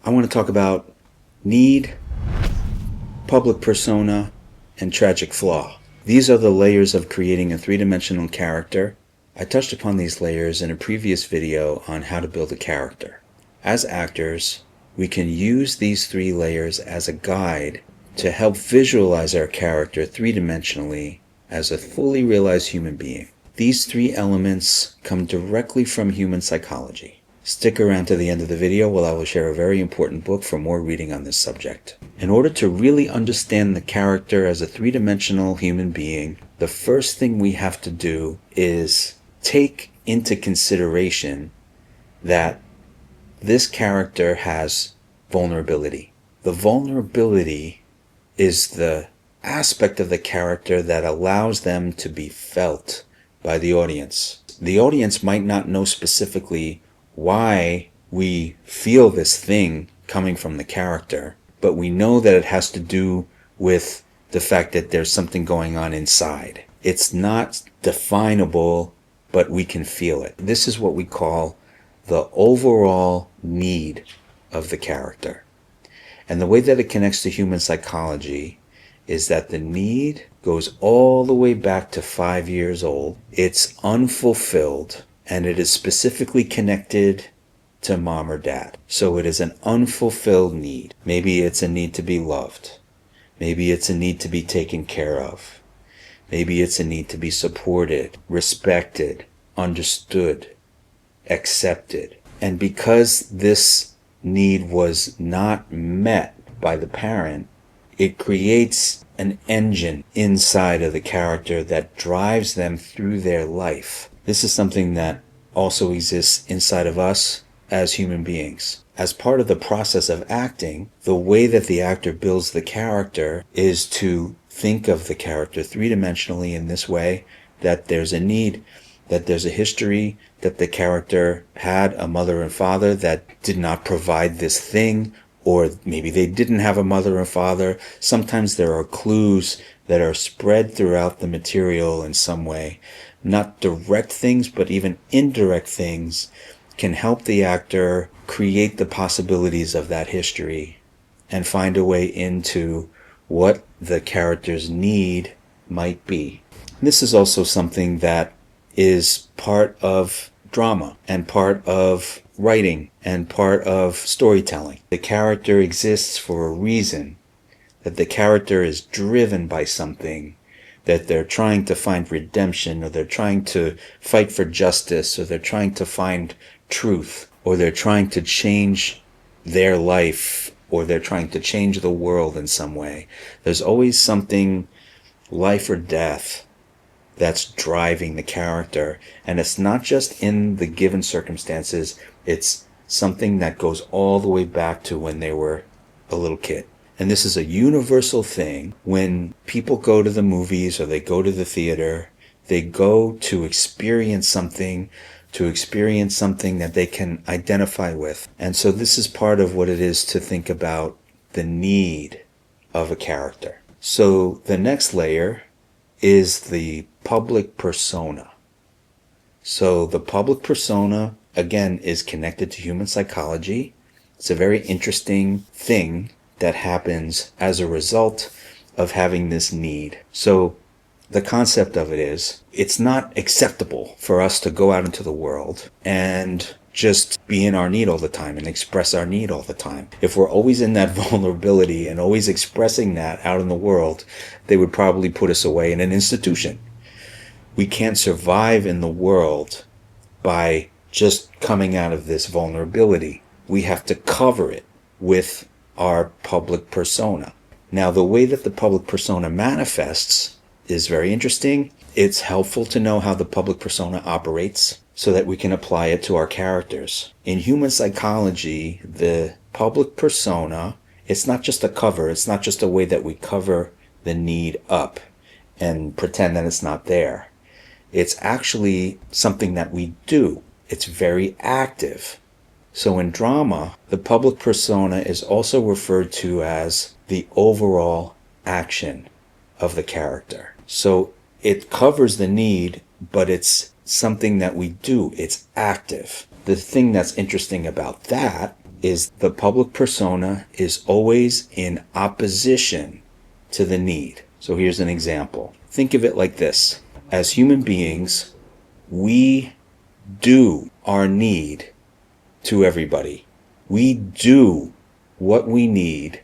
I want to talk about need, public persona, and tragic flaw. These are the layers of creating a three-dimensional character. I touched upon these layers in a previous video on how to build a character. As actors, we can use these three layers as a guide to help visualize our character three-dimensionally as a fully realized human being. These three elements come directly from human psychology. Stick around to the end of the video while I will share a very important book for more reading on this subject. In order to really understand the character as a three-dimensional human being, the first thing we have to do is take into consideration that this character has vulnerability. The vulnerability is the aspect of the character that allows them to be felt by the audience. The audience might not know specifically why we feel this thing coming from the character, but we know that it has to do with the fact that there's something going on inside. It's not definable, but we can feel it. This is what we call the overall need of the character. And the way that it connects to human psychology is that the need goes all the way back to 5 years old. It's unfulfilled, and it is specifically connected to mom or dad. So it is an unfulfilled need. Maybe it's a need to be loved. Maybe it's a need to be taken care of. Maybe it's a need to be supported, respected, understood, accepted. And because this need was not met by the parent, it creates an engine inside of the character that drives them through their life. This is something that also exists inside of us as human beings. As part of the process of acting, the way that the actor builds the character is to think of the character three-dimensionally in this way, that there's a need, that there's a history, that the character had a mother and father that did not provide this thing, or maybe they didn't have a mother and father. Sometimes there are clues that are spread throughout the material in some way. Not direct things, but even indirect things can help the actor create the possibilities of that history and find a way into what the character's need might be. This is also something that is part of drama and part of writing and part of storytelling. The character exists for a reason, that the character is driven by something, that they're trying to find redemption, or they're trying to fight for justice, or they're trying to find truth, or they're trying to change their life, or they're trying to change the world in some way. There's always something, life or death, that's driving the character. And it's not just in the given circumstances, it's something that goes all the way back to when they were a little kid. And this is a universal thing. When people go to the movies or they go to the theater, they go to experience something that they can identify with. And so this is part of what it is to think about the need of a character. So the next layer is the public persona. So the public persona, again, is connected to human psychology. It's a very interesting thing that happens as a result of having this need. So the concept of it is, it's not acceptable for us to go out into the world and just be in our need all the time and express our need all the time. If we're always in that vulnerability and always expressing that out in the world, they would probably put us away in an institution. We can't survive in the world by just coming out of this vulnerability. We have to cover it with our public persona. Now, the way that the public persona manifests is very interesting. It's helpful to know how the public persona operates so that we can apply it to our characters. In human psychology, the public persona, it's not just a cover. It's not just a way that we cover the need up and pretend that it's not there. It's actually something that we do. It's very active. So in drama, the public persona is also referred to as the overall action of the character. So it covers the need, but it's something that we do. It's active. The thing that's interesting about that is the public persona is always in opposition to the need. So here's an example. Think of it like this. As human beings, we do our need to everybody. We do what we need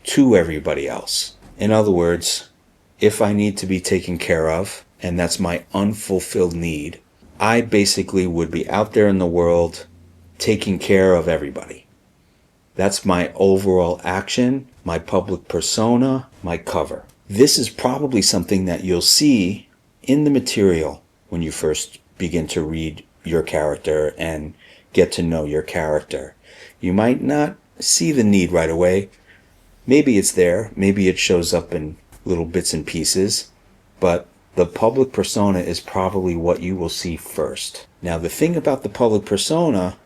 to everybody else. In other words, if I need to be taken care of, and that's my unfulfilled need, I basically would be out there in the world taking care of everybody. That's my overall action, my public persona, my cover. This is probably something that you'll see in the material when you first begin to read your character and get to know your character. You might not see the need right away. Maybe it's there, maybe it shows up in little bits and pieces, but the public persona is probably what you will see first. Now, the thing about the public persona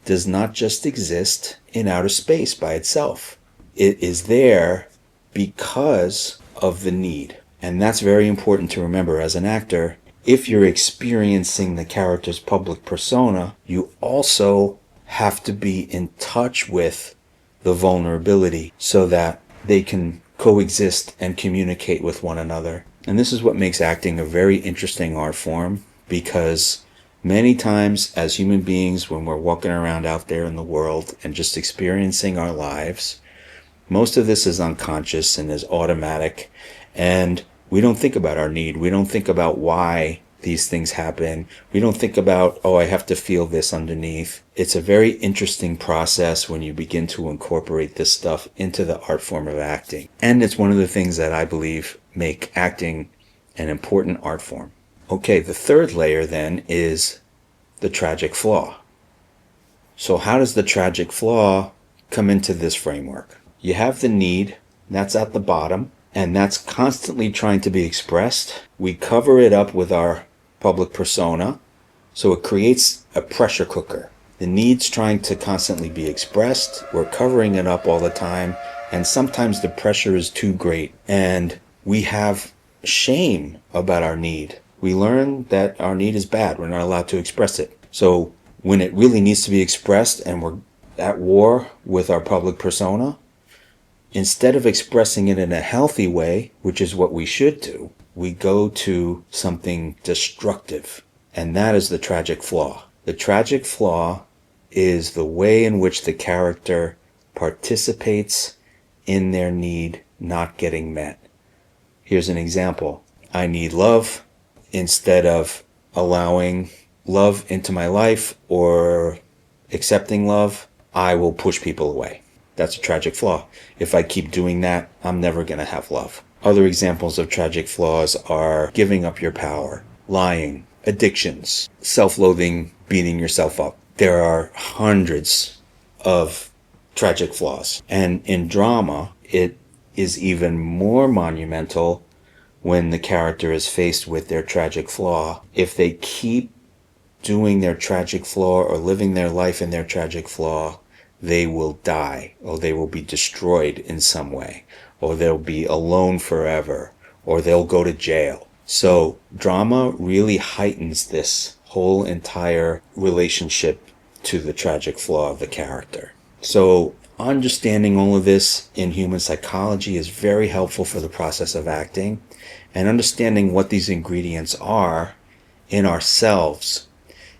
does not just exist in outer space by itself. It is there because of the need. And that's very important to remember as an actor. If you're experiencing the character's public persona, you also have to be in touch with the vulnerability so that they can coexist and communicate with one another. And this is what makes acting a very interesting art form, because many times as human beings, when we're walking around out there in the world and just experiencing our lives, most of this is unconscious and is automatic, and we don't think about our need. We don't think about why these things happen. We don't think about, oh, I have to feel this underneath. It's a very interesting process when you begin to incorporate this stuff into the art form of acting. And it's one of the things that I believe make acting an important art form. Okay, the third layer then is the tragic flaw. So how does the tragic flaw come into this framework? You have the need, that's at the bottom, and that's constantly trying to be expressed. We cover it up with our public persona, so it creates a pressure cooker. The need's trying to constantly be expressed. We're covering it up all the time, and sometimes the pressure is too great, and we have shame about our need. We learn that our need is bad. We're not allowed to express it. So when it really needs to be expressed and we're at war with our public persona, instead of expressing it in a healthy way, which is what we should do, we go to something destructive. And that is the tragic flaw. The tragic flaw is the way in which the character participates in their need not getting met. Here's an example. I need love. Instead of allowing love into my life or accepting love, I will push people away. That's a tragic flaw. If I keep doing that, I'm never going to have love. Other examples of tragic flaws are giving up your power, lying, addictions, self-loathing, beating yourself up. There are hundreds of tragic flaws. And in drama, it is even more monumental when the character is faced with their tragic flaw. If they keep doing their tragic flaw or living their life in their tragic flaw, they will die, or they will be destroyed in some way, or they'll be alone forever, or they'll go to jail. So drama really heightens this whole entire relationship to the tragic flaw of the character. So understanding all of this in human psychology is very helpful for the process of acting, and understanding what these ingredients are in ourselves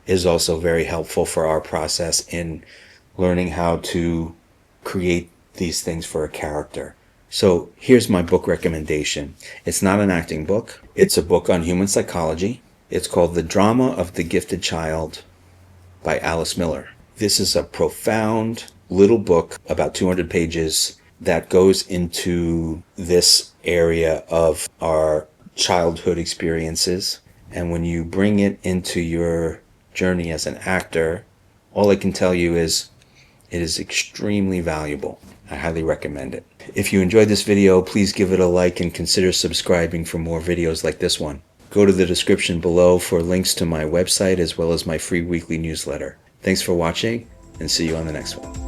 is also very helpful for our process in learning how to create these things for a character. So here's my book recommendation. It's not an acting book. It's a book on human psychology. It's called The Drama of the Gifted Child by Alice Miller. This is a profound little book, about 200 pages, that goes into this area of our childhood experiences. And when you bring it into your journey as an actor, all I can tell you is it is extremely valuable. I highly recommend it. If you enjoyed this video, please give it a like and consider subscribing for more videos like this one. Go to the description below for links to my website as well as my free weekly newsletter. Thanks for watching, and see you on the next one.